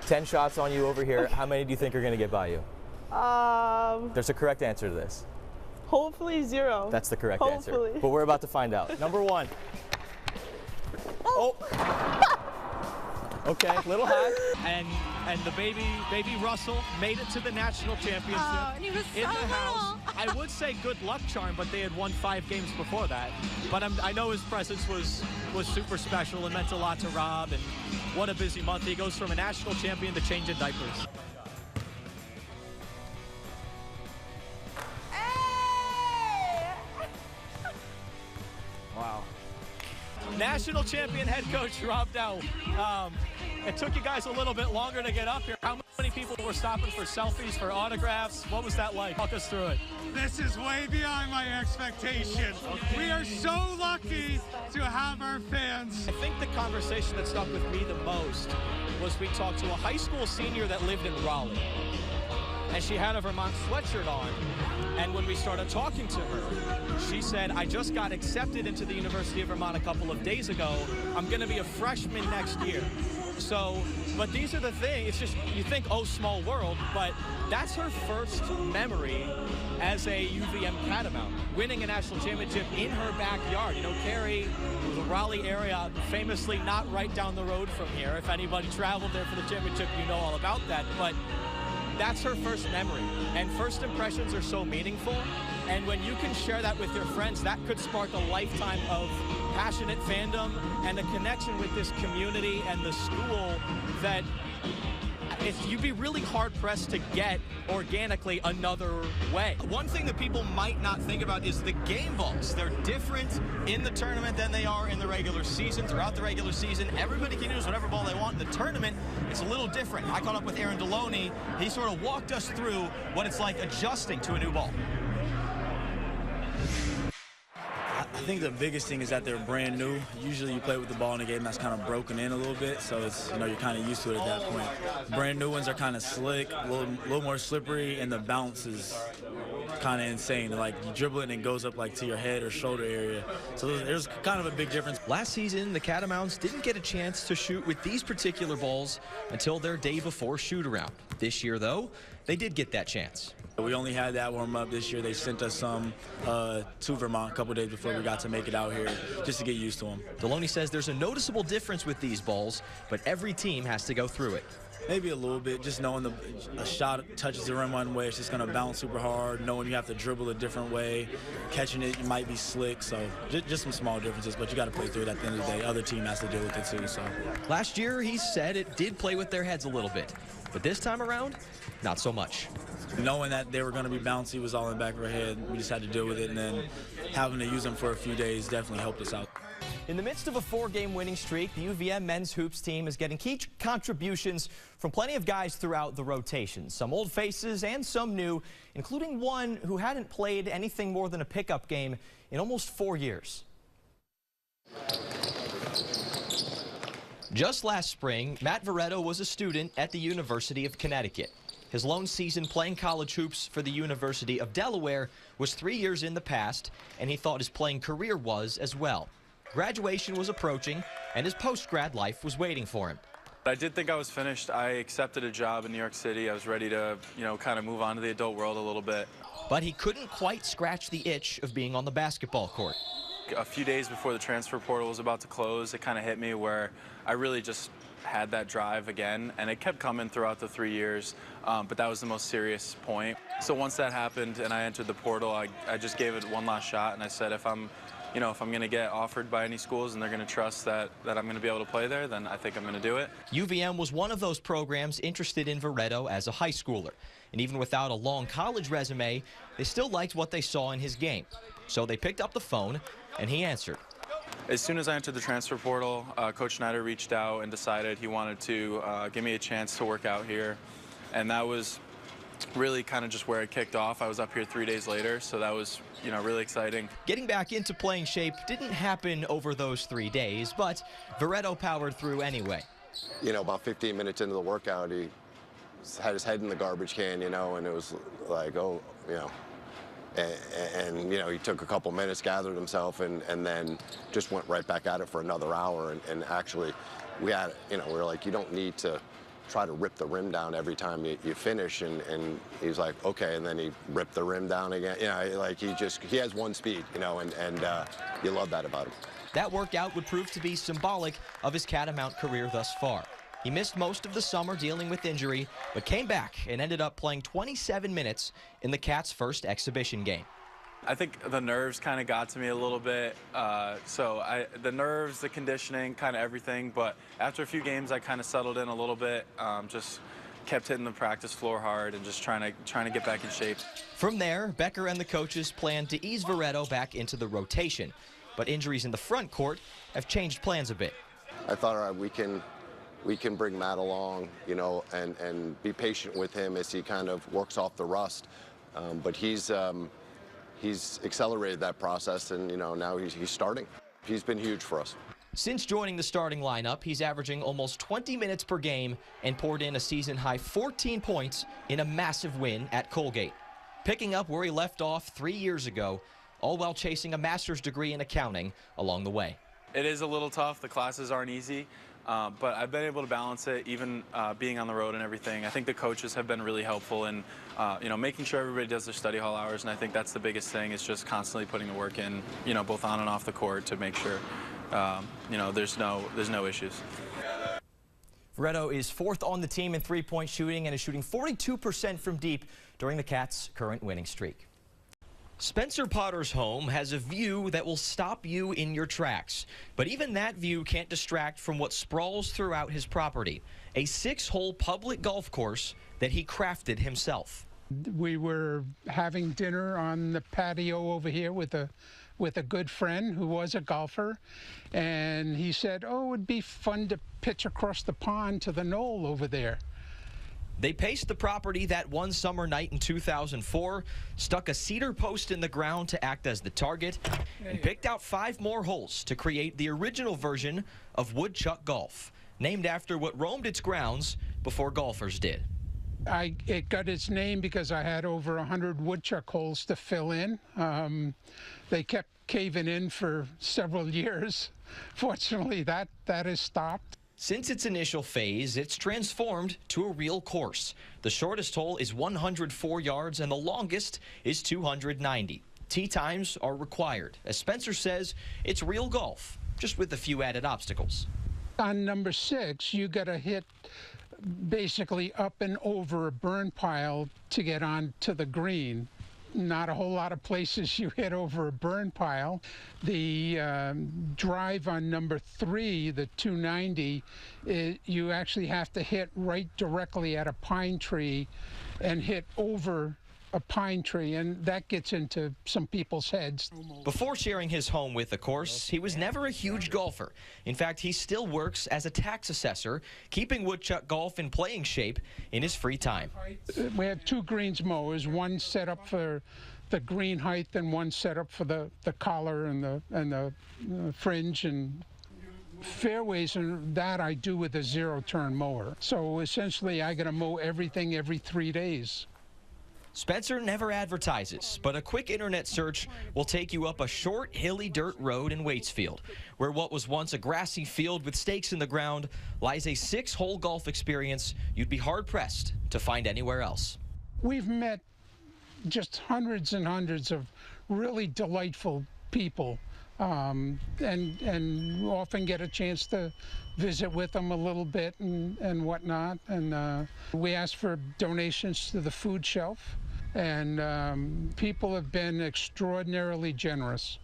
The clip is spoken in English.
10 shots on you over here. How many do you think are going to get by you? There's a correct answer to this. Hopefully 0. That's the correct answer. But we're about to find out. Number 1. Oh. Okay, a little high. And the baby Russell made it to the national championship. Oh, and he was in so the house. little. I would say good luck charm, but they had won 5 games before that. But I know his presence was super special and meant a lot to Rob. And what a busy month. He goes from a national champion to changing diapers. Wow. National champion head coach Rob Dow. It took you guys a little bit longer to get up here. How many people were stopping for selfies, for autographs? What was that like? Walk us through it. This is way beyond my expectation. Okay. We are so lucky to have our fans. I think the conversation that stuck with me the most was we talked to a high school senior that lived in Raleigh. And she had a Vermont sweatshirt on. And when we started talking to her, she said, I just got accepted into the University of Vermont a couple of days ago. I'm going to be a freshman next year. So, but these are the things, it's just, you think, oh, small world, but that's her first memory as a UVM Catamount, winning a national championship in her backyard. You know, Cary, the Raleigh area, famously not right down the road from here. If anybody traveled there for the championship, you know all about that. But that's her first memory, and first impressions are so meaningful, and when you can share that with your friends, that could spark a lifetime of passionate fandom and a connection with this community and the school that you'd be really hard-pressed to get organically another way. One thing that people might not think about is the game balls. They're different in the tournament than they are in the regular season. Throughout the regular season, everybody can use whatever ball they want. In the tournament, it's a little different. I caught up with Aaron Deloney. He sort of walked us through what it's like adjusting to a new ball. I think the biggest thing is that they're brand new. Usually you play with the ball in a game that's kind of broken in a little bit, so it's, you know, you're kind of used to it at that point. Brand new ones are kind of slick, a little more slippery, and the bounce is kind of insane. Like, you dribble it and it goes up like to your head or shoulder area. So there's kind of a big difference. Last season, the Catamounts didn't get a chance to shoot with these particular balls until their day before shoot-around. This year, though, they did get that chance. We only had that warm-up this year. They sent us some to Vermont a couple days before we got to make it out here, just to get used to them. Deloney says there's a noticeable difference with these balls, but every team has to go through it. Maybe a little bit, just knowing a shot touches the rim one way, it's just going to bounce super hard, knowing you have to dribble a different way, catching it, you might be slick, so just some small differences, but you got to play through it at the end of the day. Other team has to deal with it too. So last year, he said it did play with their heads a little bit, but this time around, not so much. Knowing that they were going to be bouncy was all in the back of our head. We just had to deal with it, and then having to use them for a few days definitely helped us out. In the midst of a 4-game winning streak, the UVM men's hoops team is getting key contributions from plenty of guys throughout the rotation. Some old faces and some new, including one who hadn't played anything more than a pickup game in almost 4 years. Just last spring, Matt Veretto was a student at the University of Connecticut. His lone season playing college hoops for the University of Delaware was 3 years in the past, and he thought his playing career was as well. Graduation was approaching, and his post-grad life was waiting for him. I did think I was finished. I accepted a job in New York City. I was ready to, kind of move on to the adult world a little bit. But he couldn't quite scratch the itch of being on the basketball court. A few days before the transfer portal was about to close, it kind of hit me where I really just had that drive again, and it kept coming throughout the 3 years, but that was the most serious point. So once that happened and I entered the portal, I just gave it one last shot, and I said if I'm going to get offered by any schools and they're going to trust that I'm going to be able to play there, then I think I'm going to do it. UVM was one of those programs interested in Veretto as a high schooler. And even without a long college resume, they still liked what they saw in his game. So they picked up the phone, and he answered. As soon as I entered the transfer portal, Coach Schneider reached out and decided he wanted to give me a chance to work out here. And that was really kind of just where it kicked off. I was up here 3 days later, so that was, really exciting. Getting back into playing shape didn't happen over those 3 days, but Veretto powered through anyway. About 15 minutes into the workout, he had his head in the garbage can, and it was like, and he took a couple minutes, gathered himself, and then just went right back at it for another hour. And actually, we had, we were like, you don't need to try to rip the rim down every time you finish, and he's like, okay, and then he ripped the rim down again. Like he has one speed, and you love that about him. That workout would prove to be symbolic of his Catamount career thus far. He missed most of the summer dealing with injury, but came back and ended up playing 27 minutes in the Cats' first exhibition game. I think the nerves kind of got to me a little bit. The nerves, the conditioning, kind of everything. But after a few games, I kind of settled in a little bit. Just kept hitting the practice floor hard and just trying to get back in shape. From there, Becker and the coaches planned to ease Veretto back into the rotation. But injuries in the front court have changed plans a bit. I thought, all right, we can bring Matt along, and be patient with him as he kind of works off the rust. But he's accelerated that process, and now he's starting. He's been huge for us. Since joining the starting lineup, he's averaging almost 20 minutes per game and poured in a season-high 14 points in a massive win at Colgate, picking up where he left off 3 years ago, all while chasing a master's degree in accounting along the way. It is a little tough. The classes aren't easy. But I've been able to balance it, even being on the road and everything. I think the coaches have been really helpful in, making sure everybody does their study hall hours, and I think that's the biggest thing, is just constantly putting the work in, both on and off the court, to make sure, there's no issues. Veretto is 4th on the team in three-point shooting and is shooting 42% from deep during the Cats' current winning streak. Spencer Potter's home has a view that will stop you in your tracks. But even that view can't distract from what sprawls throughout his property, a 6-hole public golf course that he crafted himself. We were having dinner on the patio over here with a good friend who was a golfer, and he said, oh, it would be fun to pitch across the pond to the knoll over there. They paced the property that one summer night in 2004, stuck a cedar post in the ground to act as the target, and picked out 5 more holes to create the original version of Woodchuck Golf, named after what roamed its grounds before golfers did. It got its name because I had over 100 woodchuck holes to fill in. They kept caving in for several years. Fortunately, that has stopped. Since its initial phase, it's transformed to a real course. The shortest hole is 104 yards and the longest is 290. Tee times are required. As Spencer says, it's real golf, just with a few added obstacles. On number 6, you got to hit basically up and over a burn pile to get onto the green. Not a whole lot of places you hit over a burn pile. The drive on number 3, the 290, you actually have to hit right directly at a pine tree and hit over a pine tree, and that gets into some people's heads. Before sharing his home with the course, he was never a huge golfer. In fact, he still works as a tax assessor, keeping woodchuck golf in playing shape in his free time. We have 2 greens mowers, one set up for the green height and one set up for the collar and the fringe and fairways, and that I do with a 0-turn mower. So essentially I got to mow everything every 3 days. Spencer never advertises, but a quick internet search will take you up a short, hilly dirt road in Waitsfield, where what was once a grassy field with stakes in the ground lies a 6-hole golf experience you'd be hard-pressed to find anywhere else. We've met just hundreds and hundreds of really delightful people, and often get a chance to visit with them a little bit and whatnot. And we ask for donations to the food shelf, and people have been extraordinarily generous.